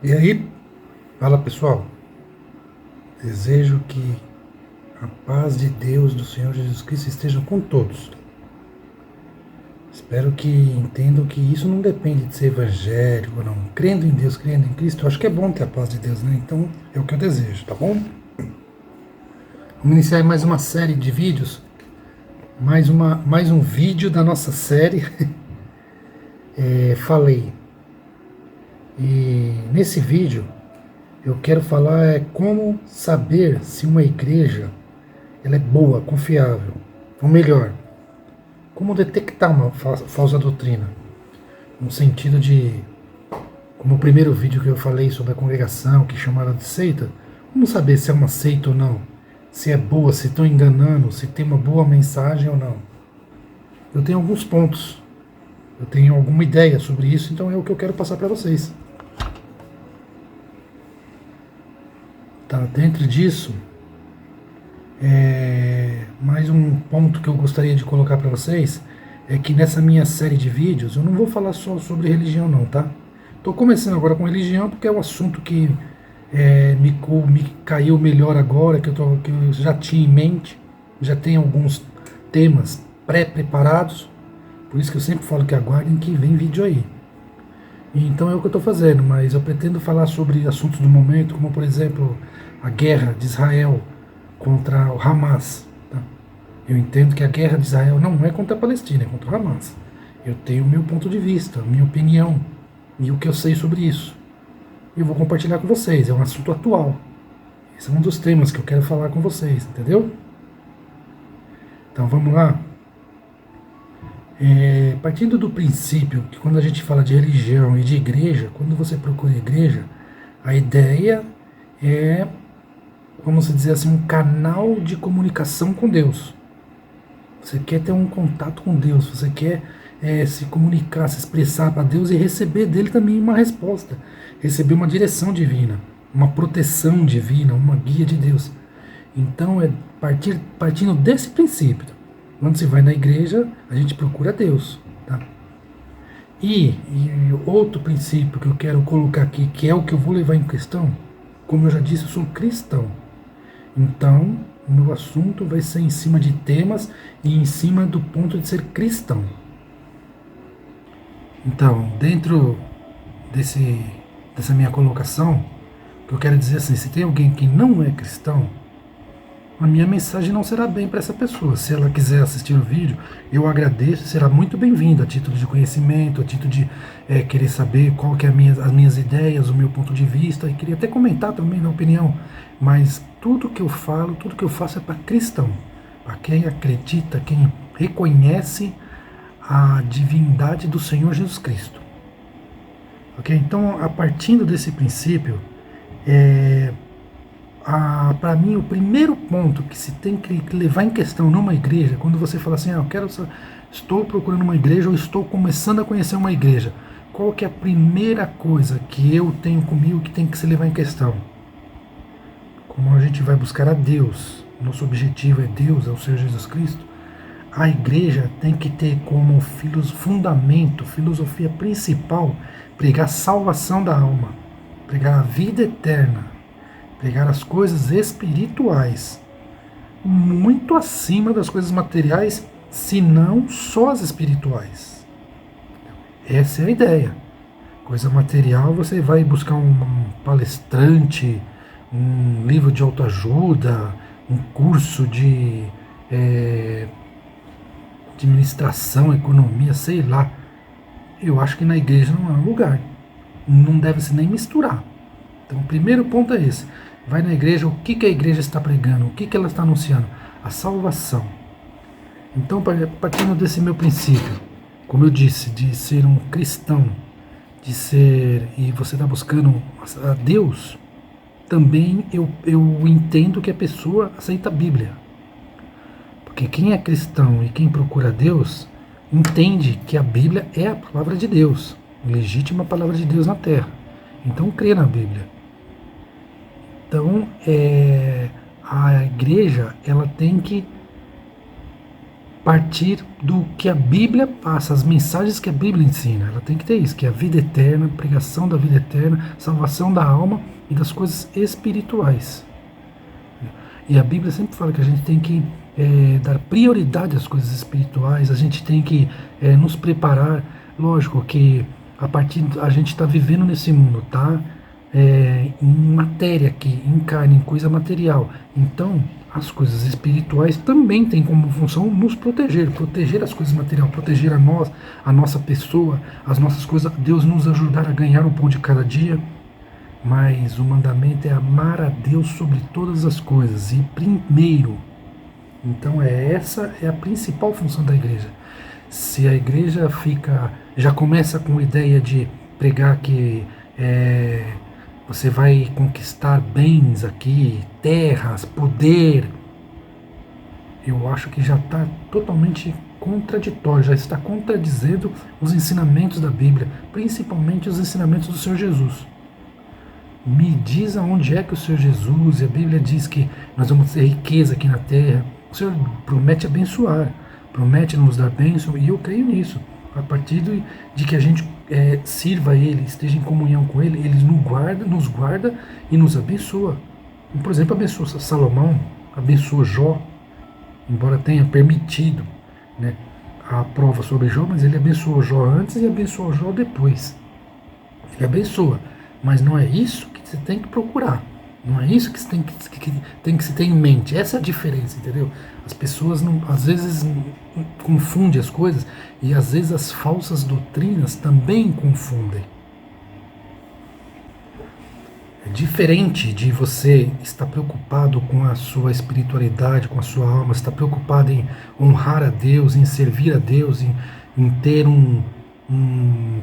E aí, fala pessoal, desejo que a paz de Deus, do Senhor Jesus Cristo, esteja com todos. Espero que entendam que isso não depende de ser evangélico ou não. Crendo em Deus, crendo em Cristo, eu acho que é bom ter a paz de Deus, né? Então, é o que eu desejo, tá bom? Vamos iniciar mais uma série de vídeos, mais um vídeo da nossa série. Falei. E nesse vídeo, eu quero falar como saber se uma igreja ela é boa, confiável, ou melhor, como detectar uma falsa doutrina? No sentido de, como o primeiro vídeo que eu falei sobre a congregação, que chamaram de seita, como saber se é uma seita ou não? Se é boa, se estão enganando, se tem uma boa mensagem ou não? Eu tenho alguns pontos, eu tenho alguma ideia sobre isso, então é o que eu quero passar para vocês. Tá, dentro disso, mais um ponto que eu gostaria de colocar para vocês é que nessa minha série de vídeos eu não vou falar só sobre religião não, tá? Estou começando agora com religião porque é um assunto que me caiu melhor agora, que eu já tinha em mente, já tenho alguns temas pré-preparados, por isso que eu sempre falo que aguardem que vem vídeo aí. E então é o que eu estou fazendo, mas eu pretendo falar sobre assuntos do momento, como por exemplo a guerra de Israel contra o Hamas. Tá? Eu entendo que a guerra de Israel não é contra a Palestina, é contra o Hamas. Eu tenho o meu ponto de vista, a minha opinião e o que eu sei sobre isso. E eu vou compartilhar com vocês, é um assunto atual. Esse é um dos temas que eu quero falar com vocês, entendeu? Então vamos lá. Partindo do princípio que quando a gente fala de religião e de igreja, quando você procura igreja, a ideia é, vamos dizer assim, um canal de comunicação com Deus. Você quer ter um contato com Deus, você quer se comunicar, se expressar para Deus e receber dele também uma resposta, receber uma direção divina, uma proteção divina, uma guia de Deus. Então é partindo desse princípio. Quando se vai na igreja, a gente procura Deus. Tá? E outro princípio que eu quero colocar aqui, que é o que eu vou levar em questão, como eu já disse, eu sou cristão. Então, o meu assunto vai ser em cima de temas e em cima do ponto de ser cristão. Então, dentro dessa minha colocação, o que eu quero dizer assim, se tem alguém que não é cristão, a minha mensagem não será bem para essa pessoa. Se ela quiser assistir o vídeo, eu agradeço, será muito bem-vindo a título de conhecimento, a título de querer saber qual que é as minhas ideias, o meu ponto de vista, e queria até comentar também na opinião, mas tudo que eu falo, tudo que eu faço é para cristão, para quem acredita, quem reconhece a divindade do Senhor Jesus Cristo. Ok? Então, a partir desse princípio, para mim, o primeiro ponto que se tem que levar em questão numa igreja, quando você fala assim, estou procurando uma igreja ou estou começando a conhecer uma igreja, qual que é a primeira coisa que eu tenho comigo que tem que se levar em questão? Como a gente vai buscar a Deus, nosso objetivo é Deus, é o Senhor Jesus Cristo, a igreja tem que ter como fundamento, filosofia principal, pregar a salvação da alma, pregar a vida eterna, pegar as coisas espirituais muito acima das coisas materiais, se não só as espirituais. Essa é a ideia. Coisa material, você vai buscar um palestrante, um livro de autoajuda, um curso de administração, economia, sei lá. Eu acho que na igreja não é um lugar. Não deve se nem misturar. Então, o primeiro ponto é esse. Vai na igreja, o que a igreja está pregando? O que ela está anunciando? A salvação. Então, partindo desse meu princípio, como eu disse, de ser um cristão, de ser, e você está buscando a Deus, também eu entendo que a pessoa aceita a Bíblia. Porque quem é cristão e quem procura Deus, entende que a Bíblia é a palavra de Deus, a legítima palavra de Deus na terra. Então, crê na Bíblia. Então, a igreja ela tem que partir do que a Bíblia passa, as mensagens que a Bíblia ensina. Ela tem que ter isso, que é a vida eterna, pregação da vida eterna, salvação da alma e das coisas espirituais. E a Bíblia sempre fala que a gente tem que dar prioridade às coisas espirituais, a gente tem que nos preparar. Lógico que a gente está vivendo nesse mundo, tá? Em matéria aqui, em carne, em coisa material. Então, as coisas espirituais também têm como função nos proteger as coisas materiais, proteger a nós, a nossa pessoa, as nossas coisas, Deus nos ajudar a ganhar o pão de cada dia. Mas o mandamento é amar a Deus sobre todas as coisas e primeiro. Então essa é a principal função da igreja. Se a igreja já começa com a ideia de pregar que você vai conquistar bens aqui, terras, poder, eu acho que já está totalmente contraditório, já está contradizendo os ensinamentos da Bíblia, principalmente os ensinamentos do Senhor Jesus. Me diz aonde é que o Senhor Jesus, e a Bíblia diz que nós vamos ter riqueza aqui na terra. O Senhor promete abençoar, promete nos dar bênção, e eu creio nisso. A partir de que a gente sirva a Ele, esteja em comunhão com Ele, Ele nos guarda e nos abençoa. Por exemplo, abençoa Salomão, abençoa Jó, embora tenha permitido, né, a prova sobre Jó, mas Ele abençoou Jó antes e abençoou Jó depois. Ele abençoa, mas não é isso que você tem que procurar. Não é isso que você tem que se ter em mente. Essa é a diferença, entendeu? As pessoas às vezes confundem as coisas e às vezes as falsas doutrinas também confundem. É diferente de você estar preocupado com a sua espiritualidade, com a sua alma, estar preocupado em honrar a Deus, em servir a Deus, em ter um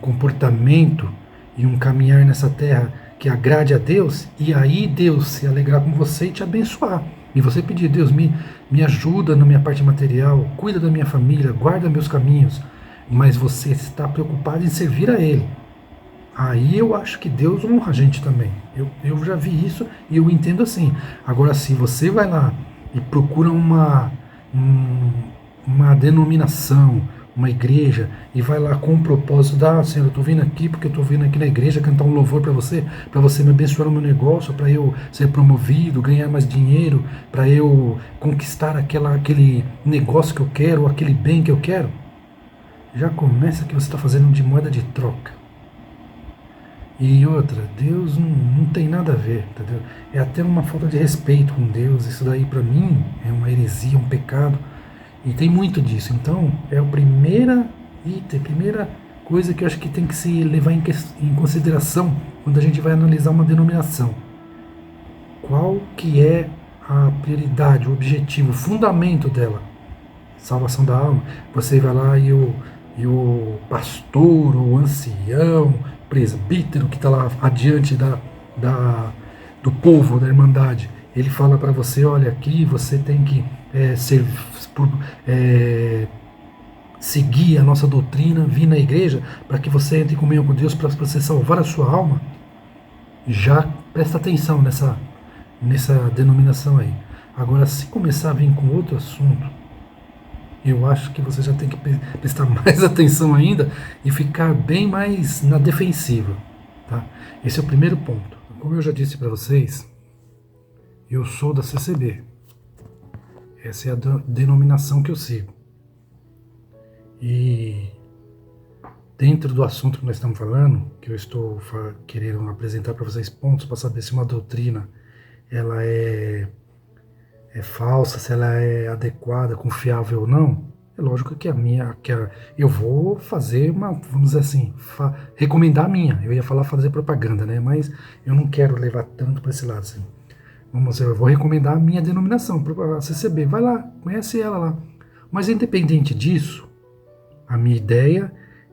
comportamento e um caminhar nessa terra que agrade a Deus, e aí Deus se alegrar com você e te abençoar. E você pedir, Deus, me ajuda na minha parte material, cuida da minha família, guarda meus caminhos, mas você está preocupado em servir a Ele. Aí eu acho que Deus honra a gente também. Eu já vi isso e eu entendo assim. Agora, se você vai lá e procura uma denominação, uma igreja, e vai lá com o propósito Senhor, eu estou vindo aqui porque eu estou vindo aqui na igreja cantar um louvor para você me abençoar no meu negócio, para eu ser promovido, ganhar mais dinheiro, para eu conquistar aquele negócio que eu quero, ou aquele bem que eu quero, já começa que você está fazendo de moeda de troca. E outra, Deus não tem nada a ver, entendeu? É até uma falta de respeito com Deus, isso daí para mim é uma heresia, um pecado. E tem muito disso. Então, é a primeira coisa que eu acho que tem que se levar em consideração quando a gente vai analisar uma denominação. Qual que é a prioridade, o objetivo, o fundamento dela? Salvação da alma. Você vai lá e o pastor, o ancião, presbítero que está lá adiante do povo, da irmandade, ele fala para você, olha, aqui você tem que seguir a nossa doutrina, vir na igreja para que você entre em comunhão com Deus, para você salvar a sua alma. Já presta atenção nessa denominação aí. Agora, se começar a vir com outro assunto, eu acho que você já tem que prestar mais atenção ainda e ficar bem mais na defensiva. Tá? Esse é o primeiro ponto. Como eu já disse para vocês, eu sou da CCB. Essa é a denominação que eu sigo. E dentro do assunto que nós estamos falando, que eu estou querendo apresentar para vocês pontos para saber se uma doutrina ela é falsa, se ela é adequada, confiável ou não, é lógico que eu vou fazer vamos dizer assim, recomendar a minha. Eu ia falar fazer propaganda, né? Mas eu não quero levar tanto para esse lado assim. Eu vou recomendar a minha denominação, a CCB. Vai lá, conhece ela lá. Mas independente disso, a minha ideia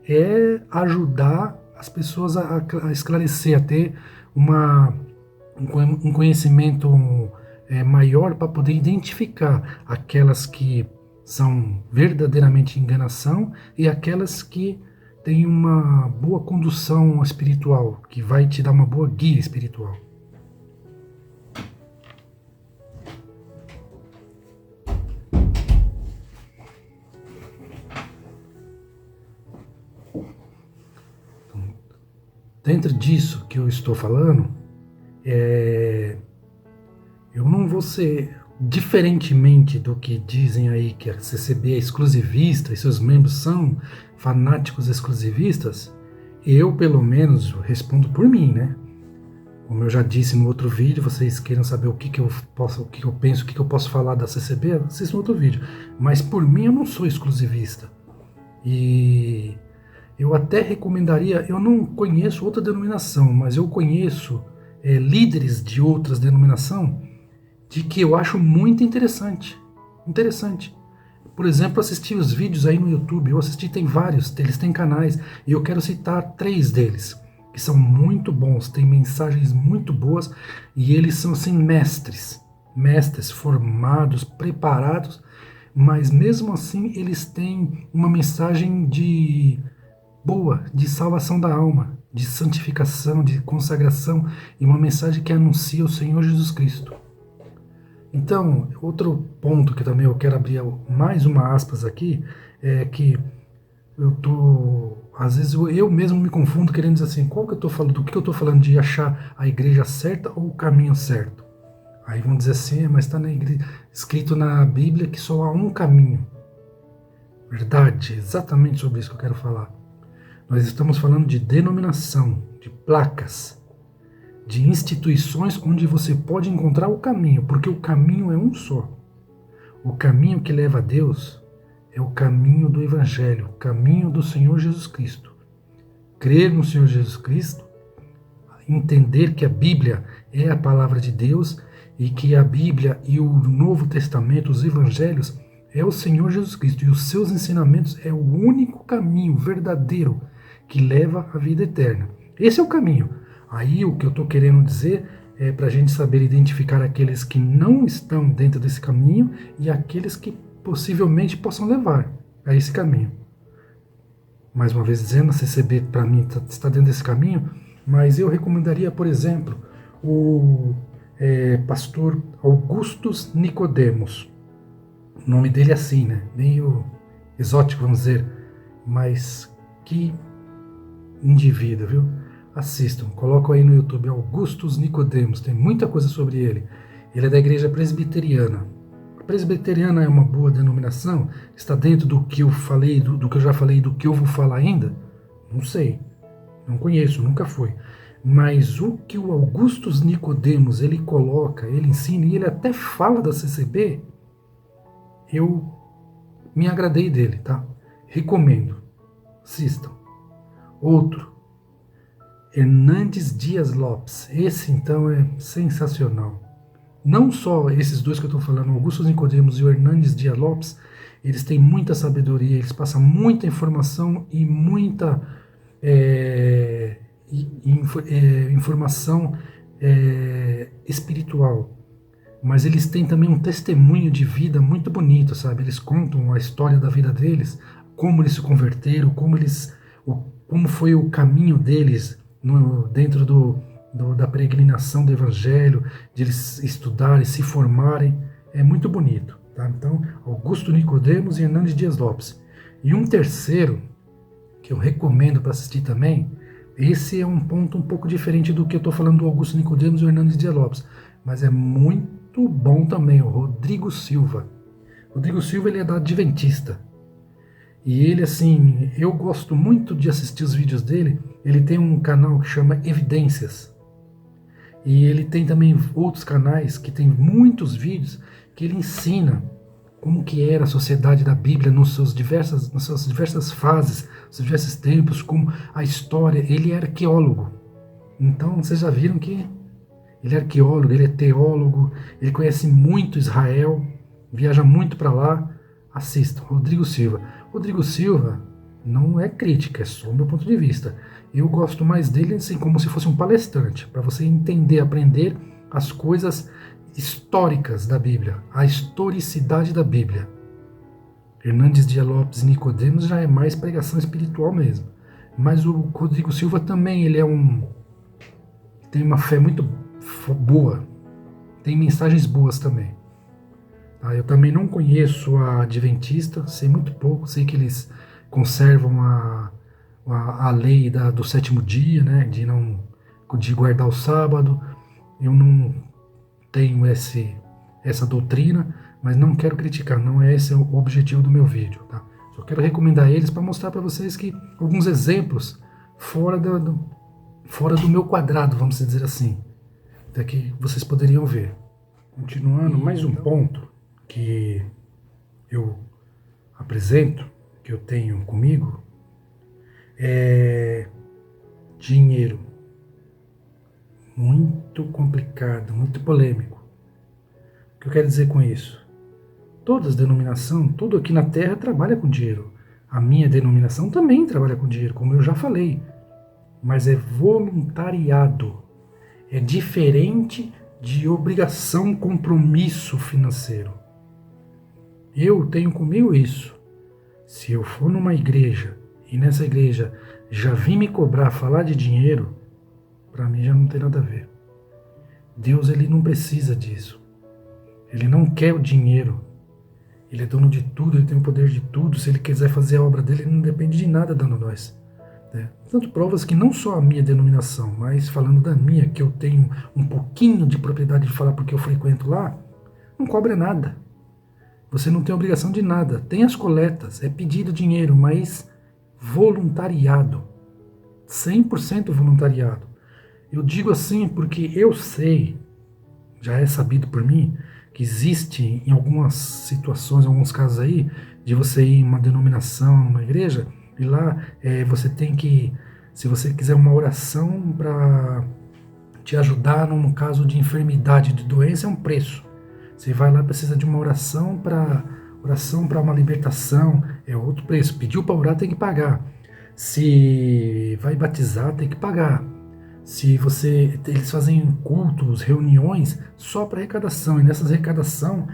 é ajudar as pessoas a esclarecer, a ter um conhecimento maior para poder identificar aquelas que são verdadeiramente enganação e aquelas que têm uma boa condução espiritual, que vai te dar uma boa guia espiritual. dentro disso que eu estou falando, eu não vou ser, diferentemente do que dizem aí que a CCB é exclusivista e seus membros são fanáticos exclusivistas, eu pelo menos respondo por mim, né? Como eu já disse no outro vídeo, vocês queiram saber o que eu posso, o que eu penso, o que eu posso falar da CCB, assistam outro vídeo. Mas por mim eu não sou exclusivista. E eu até recomendaria, eu não conheço outra denominação, mas eu conheço líderes de outras denominações de que eu acho muito interessante. Interessante. Por exemplo, assistir os vídeos aí no YouTube. Eu assisti, tem vários, eles têm canais, e eu quero citar 3 deles, que são muito bons, têm mensagens muito boas, e eles são assim mestres formados, preparados, mas mesmo assim eles têm uma mensagem de boa, de salvação da alma, de santificação, de consagração, e uma mensagem que anuncia o Senhor Jesus Cristo. Então, outro ponto que também eu quero abrir mais uma aspas aqui, é que às vezes eu mesmo me confundo querendo dizer assim, qual que eu tô falando, do que eu estou falando, de achar a igreja certa ou o caminho certo? Aí vão dizer assim, mas está escrito na Bíblia que só há um caminho. Verdade, exatamente sobre isso que eu quero falar. Nós estamos falando de denominação, de placas, de instituições onde você pode encontrar o caminho, porque o caminho é um só. O caminho que leva a Deus é o caminho do Evangelho, o caminho do Senhor Jesus Cristo. Crer no Senhor Jesus Cristo, entender que a Bíblia é a palavra de Deus e que a Bíblia e o Novo Testamento, os Evangelhos, é o Senhor Jesus Cristo, e os seus ensinamentos é o único caminho verdadeiro que leva à vida eterna. Esse é o caminho. Aí o que eu estou querendo dizer é para a gente saber identificar aqueles que não estão dentro desse caminho e aqueles que possivelmente possam levar a esse caminho. Mais uma vez dizendo, a CCB para mim está dentro desse caminho, mas eu recomendaria, por exemplo, o pastor Augustus Nicodemos. O nome dele é assim, né? Meio exótico, vamos dizer, mas que indivíduo, viu? Assistam, colocam aí no YouTube, Augustus Nicodemos, tem muita coisa sobre ele. Ele é da igreja presbiteriana. A presbiteriana é uma boa denominação? Está dentro do que eu falei, do que eu já falei, do que eu vou falar ainda? Não sei, não conheço, nunca fui. Mas o que o Augustus Nicodemos, ele coloca, ele ensina, e ele até fala da CCB, eu me agradei dele, tá? Recomendo, assistam. Outro, Hernandes Dias Lopes. Esse então é sensacional. Não só esses dois que eu estou falando, Augusto Nicodemos e o Hernandes Dias Lopes, eles têm muita sabedoria, eles passam muita informação e muita informação espiritual. Mas eles têm também um testemunho de vida muito bonito, sabe? Eles contam a história da vida deles, como eles se converteram, como foi o caminho deles dentro da peregrinação do Evangelho, de eles estudarem, se formarem. É muito bonito. Tá? Então, Augusto Nicodemos e Hernandes Dias Lopes. E um terceiro, que eu recomendo para assistir também, esse é um ponto um pouco diferente do que eu estou falando do Augusto Nicodemos e o Hernandes Dias Lopes, mas é muito bom também, o Rodrigo Silva. Rodrigo Silva, ele é da Adventista. E ele, assim, eu gosto muito de assistir os vídeos dele. Ele tem um canal que chama Evidências. E ele tem também outros canais que tem muitos vídeos que ele ensina como que era a sociedade da Bíblia nas suas diversas fases, nos diversos tempos, como a história. Ele é arqueólogo. Então, vocês já viram que ele é arqueólogo, ele é teólogo, ele conhece muito Israel, viaja muito para lá. Assistam, Rodrigo Silva. Rodrigo Silva não é crítica, é só o meu ponto de vista. Eu gosto mais dele assim, como se fosse um palestrante, para você entender, aprender as coisas históricas da Bíblia, a historicidade da Bíblia. Hernandes Dias Lopes e Nicodemos já é mais pregação espiritual mesmo. Mas o Rodrigo Silva também, ele tem uma fé muito boa, tem mensagens boas também. Eu também não conheço a Adventista, sei muito pouco, sei que eles conservam a lei do sétimo dia, né, de guardar o sábado. Eu não tenho essa doutrina, mas não quero criticar, não é esse o objetivo do meu vídeo, tá? Só quero recomendar eles para mostrar para vocês que alguns exemplos fora do meu quadrado, vamos dizer assim, até que vocês poderiam ver. Continuando, mais um ponto que eu apresento, que eu tenho comigo, é dinheiro. Muito complicado, muito polêmico. O que eu quero dizer com isso? Todas as denominações, tudo aqui na Terra trabalha com dinheiro. A minha denominação também trabalha com dinheiro, como eu já falei. Mas é voluntariado. É diferente de obrigação, compromisso financeiro. Eu tenho comigo isso. Se eu for numa igreja e nessa igreja já vim me cobrar falar de dinheiro, para mim já não tem nada a ver. Deus, ele não precisa disso. Ele não quer o dinheiro. Ele é dono de tudo, ele tem o poder de tudo. Se ele quiser fazer a obra dele, ele não depende de nada dando nós. Tanto provas que não só a minha denominação, mas falando da minha, que eu tenho um pouquinho de propriedade de falar porque eu frequento lá, não cobra nada. Você não tem obrigação de nada. Tem as coletas, é pedido dinheiro, mas voluntariado. 100% voluntariado. Eu digo assim porque eu sei, já é sabido por mim, que existe em algumas situações, em alguns casos aí, de você ir em uma denominação, numa igreja, e lá você tem que, se você quiser uma oração para te ajudar num caso de enfermidade, de doença, é um preço. Você vai lá, precisa de uma oração para uma libertação, é outro preço. Pediu para orar, tem que pagar. Se vai batizar, tem que pagar. Eles fazem cultos, reuniões só para arrecadação, e nessas arrecadação,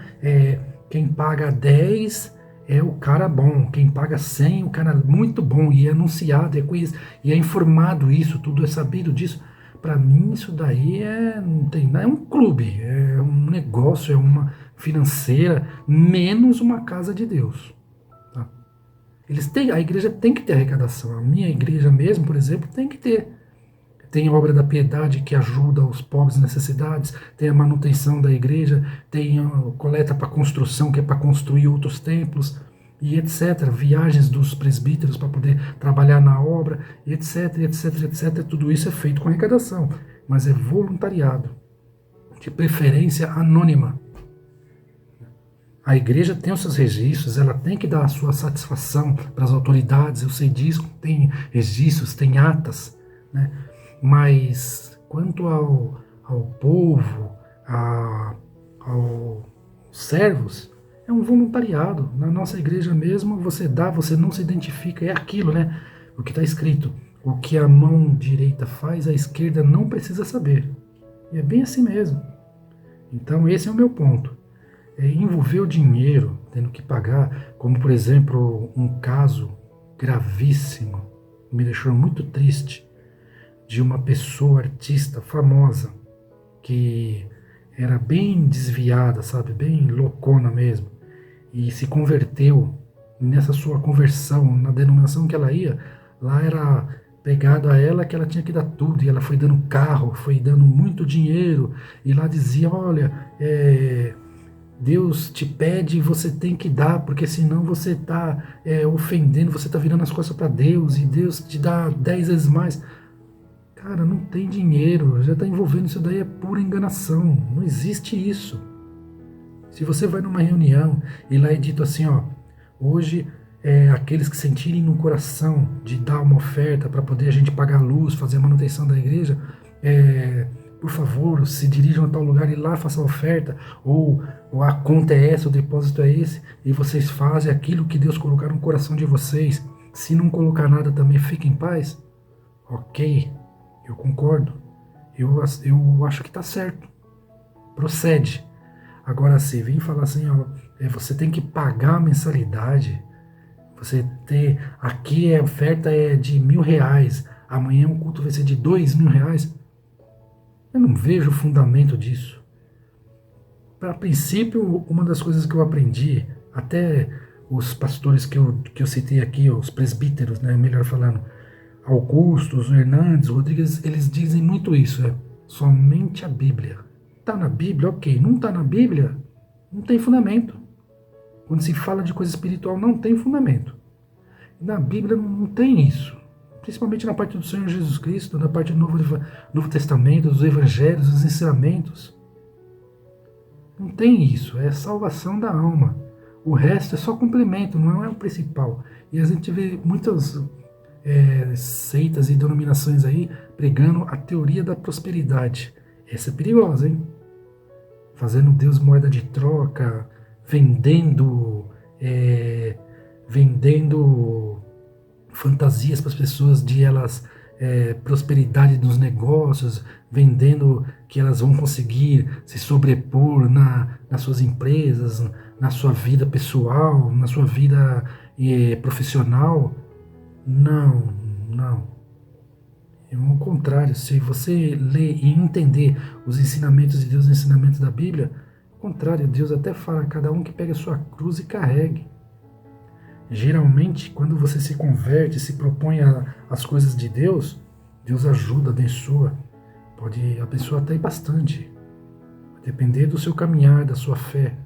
quem paga 10 é o cara bom, quem paga 100 o cara muito bom, e é anunciado, e é informado isso, tudo é sabido disso. Para mim isso daí não tem, é um clube, é um negócio, é uma financeira, menos uma casa de Deus. Tá? A igreja tem que ter arrecadação, a minha igreja mesmo, por exemplo, tem que ter. Tem a obra da piedade que ajuda os pobres necessidades, tem a manutenção da igreja, tem a coleta para construção, que é para construir outros templos, e etc. Viagens dos presbíteros para poder trabalhar na obra, etc, etc, etc. Tudo isso é feito com arrecadação, mas é voluntariado, de preferência anônima. A igreja tem os seus registros, ela tem que dar a sua satisfação para as autoridades, eu sei disso, tem registros, tem atas, né? Mas quanto ao povo, aos servos, é um voluntariado. Na nossa igreja mesmo, você dá, você não se identifica, é aquilo, né? O que está escrito, o que a mão direita faz, a esquerda não precisa saber. E é bem assim mesmo. Então esse é o meu ponto. Envolver o dinheiro, tendo que pagar, como por exemplo, um caso gravíssimo, me deixou muito triste, de uma pessoa artista famosa que era bem desviada, sabe, bem loucona mesmo, e se converteu. Nessa sua conversão, na denominação que ela ia, lá era pegado a ela que ela tinha que dar tudo, e ela foi dando carro, foi dando muito dinheiro, e lá dizia, olha, Deus te pede e você tem que dar, porque senão você está ofendendo, você está virando as costas para Deus, e Deus te dá 10 vezes mais. Cara, não tem dinheiro, já está envolvendo, isso daí é pura enganação, não existe isso. Se você vai numa reunião e lá é dito assim, ó, hoje aqueles que sentirem no coração de dar uma oferta para poder a gente pagar a luz, fazer a manutenção da igreja, por favor, se dirijam a tal lugar e lá façam a oferta, ou a conta é essa, o depósito é esse, e vocês fazem aquilo que Deus colocar no coração de vocês. Se não colocar nada também, fiquem em paz. Ok, eu concordo. Eu acho que está certo. Procede. Agora, se vem falar assim, ó, você tem que pagar a mensalidade. Aqui a oferta é de R$1.000. Amanhã o culto vai ser de R$2.000. Eu não vejo o fundamento disso. A princípio, uma das coisas que eu aprendi, até os pastores que eu citei aqui, os presbíteros, né, melhor falando, Augusto, os Hernandes, Rodrigues, eles dizem muito isso, somente a Bíblia. Está na Bíblia, ok. Não está na Bíblia, não tem fundamento. Quando se fala de coisa espiritual, não tem fundamento. Na Bíblia não tem isso. Principalmente na parte do Senhor Jesus Cristo, na parte do Novo Testamento, dos Evangelhos, dos ensinamentos. Não tem isso, é salvação da alma. O resto é só complemento, não é o principal. E a gente vê muitas seitas e denominações aí pregando a teoria da prosperidade. Essa é perigosa, hein? Fazendo Deus moeda de troca, vendendo fantasias para as pessoas de elas prosperidade nos negócios, vendendo que elas vão conseguir se sobrepor nas suas empresas, na sua vida pessoal, na sua vida profissional. Não. É o contrário. Se você ler e entender os ensinamentos de Deus, os ensinamentos da Bíblia, ao contrário, Deus até fala, cada um que pegue a sua cruz e carregue. Geralmente, quando você se converte, se propõe às coisas de Deus, Deus ajuda, abençoa. Pode abençoar até bastante. Vai depender do seu caminhar, da sua fé,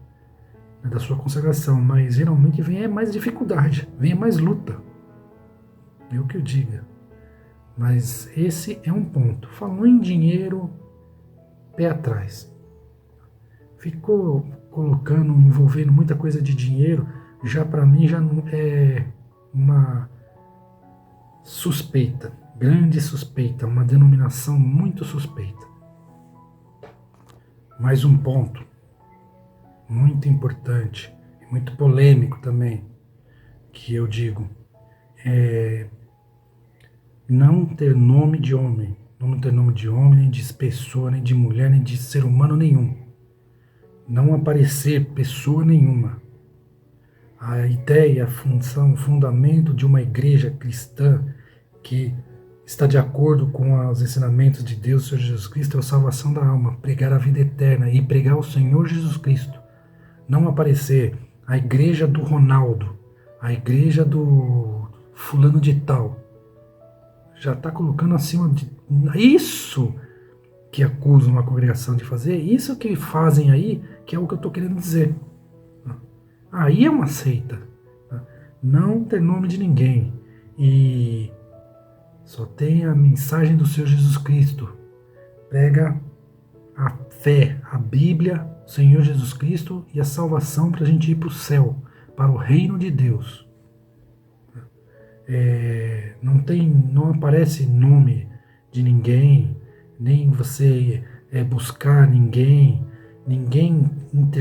da sua consagração. Mas geralmente vem mais dificuldade, vem mais luta. É o que eu diga. Mas esse é um ponto. Falou em dinheiro, pé atrás. Ficou colocando, envolvendo muita coisa de dinheiro, já para mim já não é uma suspeita, grande suspeita, uma denominação muito suspeita. Mais um ponto muito importante e muito polêmico também, que eu digo, não ter nome de homem, não ter nome de homem, nem de pessoa, nem de mulher, nem de ser humano nenhum. Não aparecer pessoa nenhuma. A ideia, a função, o fundamento de uma igreja cristã que está de acordo com os ensinamentos de Deus, Senhor Jesus Cristo, é a salvação da alma, pregar a vida eterna e pregar o Senhor Jesus Cristo. Não aparecer a igreja do Ronaldo, a igreja do fulano de tal. Já está colocando acima de isso que acusam a congregação de fazer, isso que fazem aí, que é o que eu estou querendo dizer. Aí é uma seita. Não ter nome de ninguém. E só tem a mensagem do Senhor Jesus Cristo. Prega a fé, a Bíblia, o Senhor Jesus Cristo e a salvação para a gente ir para o céu, para o reino de Deus. Não aparece nome de ninguém, nem você buscar ninguém.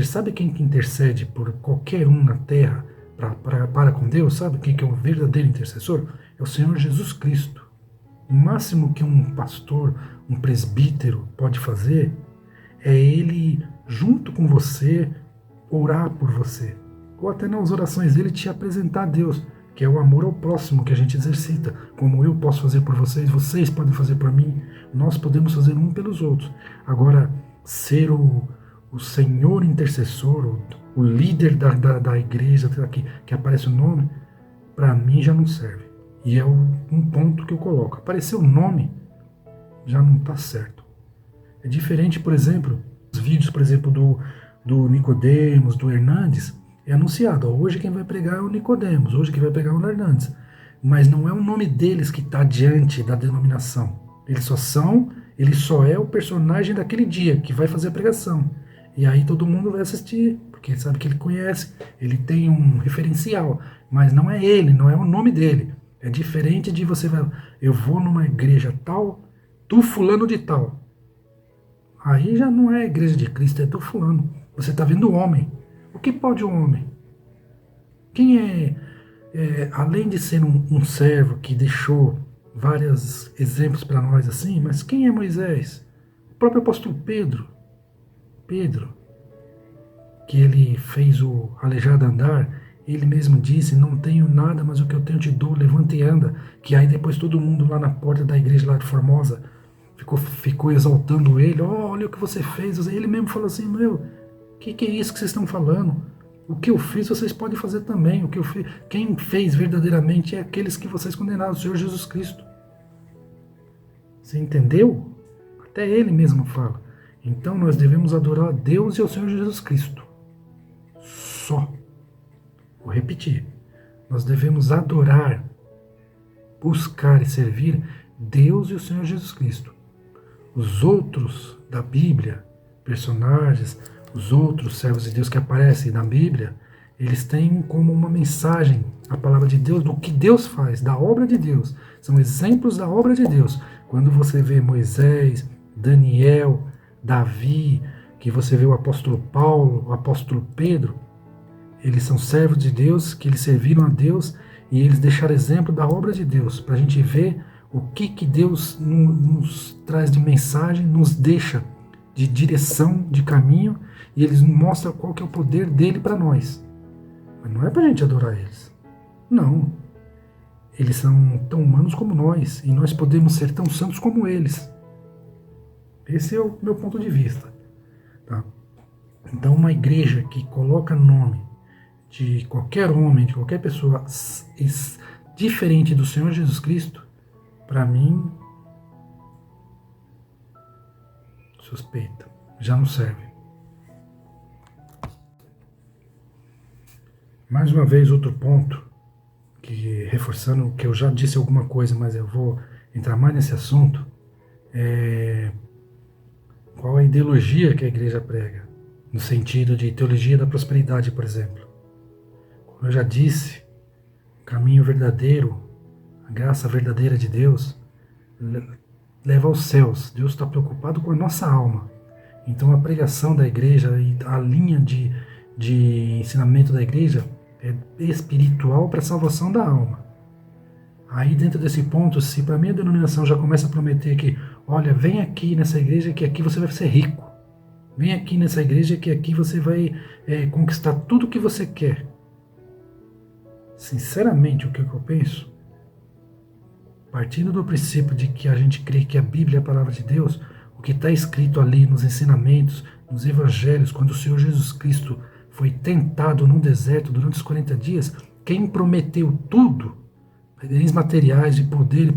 Sabe quem que intercede por qualquer um na terra para com Deus? Sabe quem que é o verdadeiro intercessor? É o Senhor Jesus Cristo. O máximo que um pastor, um presbítero pode fazer é ele, junto com você, orar por você. Ou até nas orações dele te apresentar a Deus, que é o amor ao próximo que a gente exercita. Como eu posso fazer por vocês, vocês podem fazer por mim, nós podemos fazer um pelos outros. Agora, ser o Senhor intercessor, o líder da igreja, que aparece o nome, para mim já não serve. E é um ponto que eu coloco. Aparecer o nome, já não está certo. É diferente, por exemplo, os vídeos, por exemplo, do Nicodemos, do Hernandes, é anunciado. Hoje quem vai pregar é o Nicodemos, hoje quem vai pregar é o Hernandes. Mas não é o nome deles que está diante da denominação. Ele só é o personagem daquele dia que vai fazer a pregação. E aí todo mundo vai assistir, porque sabe que ele conhece, ele tem um referencial, mas não é ele, não é o nome dele. É diferente de você, eu vou numa igreja tal, do fulano de tal. Aí já não é a igreja de Cristo, é do fulano. Você está vendo o homem. O que pode o homem? Quem além de ser um servo que deixou vários exemplos para nós assim, mas quem é Moisés? O próprio apóstolo Pedro, que ele fez o aleijado andar, ele mesmo disse, não tenho nada, mas o que eu tenho te dou, levanta e anda, que aí depois todo mundo lá na porta da igreja lá de Formosa ficou exaltando ele, olha o que você fez, ele mesmo falou assim, o que é isso que vocês estão falando? O que eu fiz vocês podem fazer também, quem fez verdadeiramente é aqueles que vocês condenaram, o Senhor Jesus Cristo. Você entendeu? Até ele mesmo fala. Então nós devemos adorar a Deus e ao Senhor Jesus Cristo. Só. Vou repetir. Nós devemos adorar, buscar e servir Deus e o Senhor Jesus Cristo. Os outros da Bíblia, personagens, os outros servos de Deus que aparecem na Bíblia, eles têm como uma mensagem a palavra de Deus, do que Deus faz, da obra de Deus. São exemplos da obra de Deus. Quando você vê Moisés, Daniel, Davi, que você vê o apóstolo Paulo, o apóstolo Pedro, eles são servos de Deus, que eles serviram a Deus e eles deixaram exemplo da obra de Deus, para a gente ver o que Deus nos traz de mensagem, nos deixa de direção, de caminho, e eles mostram qual que é o poder dele para nós. Mas não é para a gente adorar eles. Não. Eles são tão humanos como nós, e nós podemos ser tão santos como eles. Esse é o meu ponto de vista. Tá? Então, uma igreja que coloca nome de qualquer homem, de qualquer pessoa diferente do Senhor Jesus Cristo, para mim, suspeita, já não serve. Mais uma vez, outro ponto, que reforçando que eu já disse alguma coisa, mas eu vou entrar mais nesse assunto, qual a ideologia que a igreja prega, no sentido de teologia da prosperidade, por exemplo. Como eu já disse, o caminho verdadeiro, a graça verdadeira de Deus, leva aos céus. Deus está preocupado com a nossa alma. Então a pregação da igreja e a linha de ensinamento da igreja é espiritual para a salvação da alma. Aí dentro desse ponto, se para mim a denominação já começa a prometer que, olha, vem aqui nessa igreja que aqui você vai ser rico. Vem aqui nessa igreja que aqui você vai conquistar tudo o que você quer. Sinceramente, o que eu penso, partindo do princípio de que a gente crê que a Bíblia é a palavra de Deus, o que está escrito ali nos ensinamentos, nos evangelhos, quando o Senhor Jesus Cristo foi tentado no deserto durante os 40 dias, quem prometeu tudo, bens materiais de poder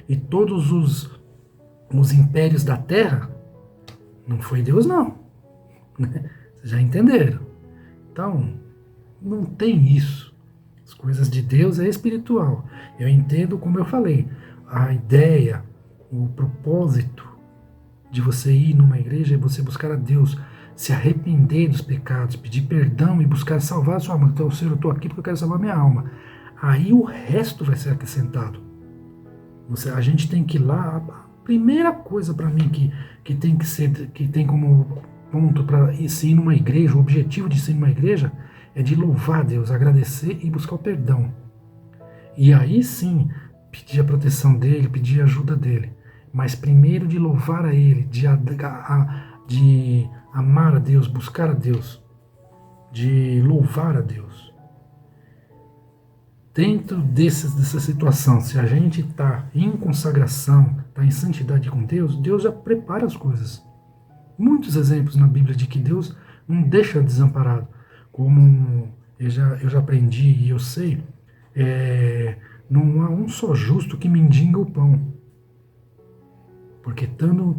e todos os impérios da terra, não foi Deus não. Vocês já entenderam? Então, não tem isso. As coisas de Deus é espiritual. Eu entendo, como eu falei, a ideia, o propósito de você ir numa igreja é você buscar a Deus, se arrepender dos pecados, pedir perdão e buscar salvar a sua alma. Então, Senhor, eu estou aqui porque eu quero salvar minha alma. Aí o resto vai ser acrescentado. A gente tem que ir lá. A primeira coisa para mim que tem que ser, que tem como ponto para ir numa igreja, o objetivo de ir numa igreja é de louvar a Deus, agradecer e buscar o perdão. E aí sim, pedir a proteção dele, pedir a ajuda dele. Mas primeiro de louvar a ele, de amar a Deus, buscar a Deus, de louvar a Deus. Dentro dessa situação, se a gente está em consagração, está em santidade com Deus, Deus já prepara as coisas. Muitos exemplos na Bíblia de que Deus não deixa desamparado. Como eu já aprendi e eu sei, não há um só justo que mendiga o pão. Porque estando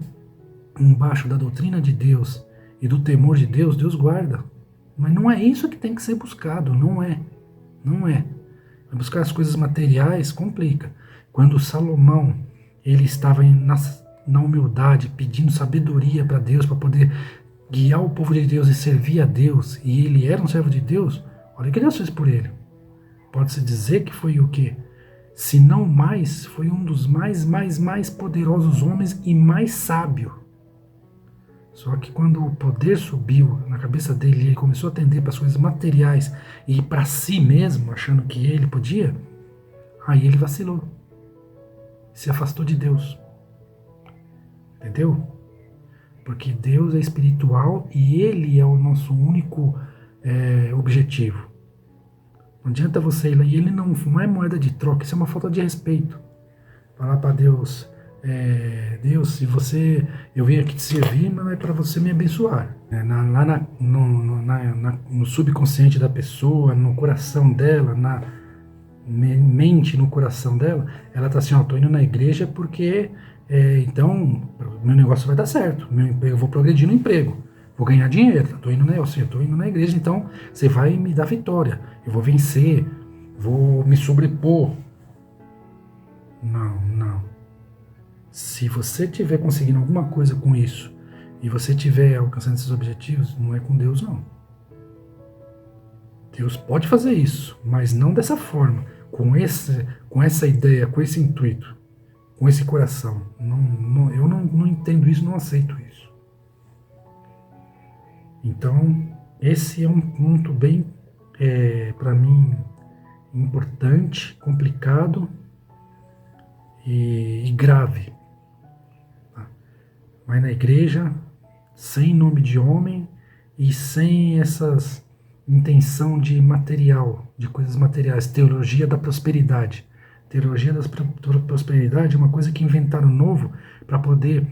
embaixo da doutrina de Deus e do temor de Deus, Deus guarda. Mas não é isso que tem que ser buscado, não é. Não é. Buscar as coisas materiais complica. Quando Salomão ele estava na humildade, pedindo sabedoria para Deus, para poder guiar o povo de Deus e servir a Deus, e ele era um servo de Deus, olha o que Deus fez por ele. Pode-se dizer que foi o quê? Se não mais, foi um dos mais poderosos homens e mais sábio. Só que quando o poder subiu na cabeça dele, ele começou a atender para as coisas materiais e ir para si mesmo, achando que ele podia, aí ele vacilou. Se afastou de Deus. Entendeu? Porque Deus é espiritual e Ele é o nosso único objetivo. Não adianta você ir lá, e Ele não é moeda de troca, isso é uma falta de respeito. Falar para Deus, Deus, se você, eu venho aqui te servir, mas é para você me abençoar. Lá no subconsciente da pessoa, no coração dela, na mente, no coração dela, ela está assim, estou indo na igreja porque Então, meu negócio vai dar certo, eu vou progredir no emprego, vou ganhar dinheiro, estou indo na igreja, então você vai me dar vitória, eu vou vencer, vou me sobrepor. Não, não. Se você estiver conseguindo alguma coisa com isso e você estiver alcançando esses objetivos, não é com Deus, não. Deus pode fazer isso, mas não dessa forma, com essa ideia, com esse intuito, com esse coração. Eu não entendo isso, não aceito isso. Então, esse é um ponto bem, para mim, importante, complicado e grave. Vai na igreja sem nome de homem e sem essas intenção de material, de coisas materiais, teologia da prosperidade. Teologia da prosperidade é uma coisa que inventaram novo para poder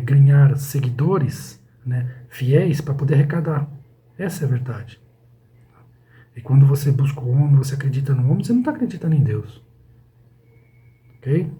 ganhar seguidores, né, fiéis, para poder arrecadar. Essa é a verdade. E quando você busca o homem, você acredita no homem, você não está acreditando em Deus. Ok?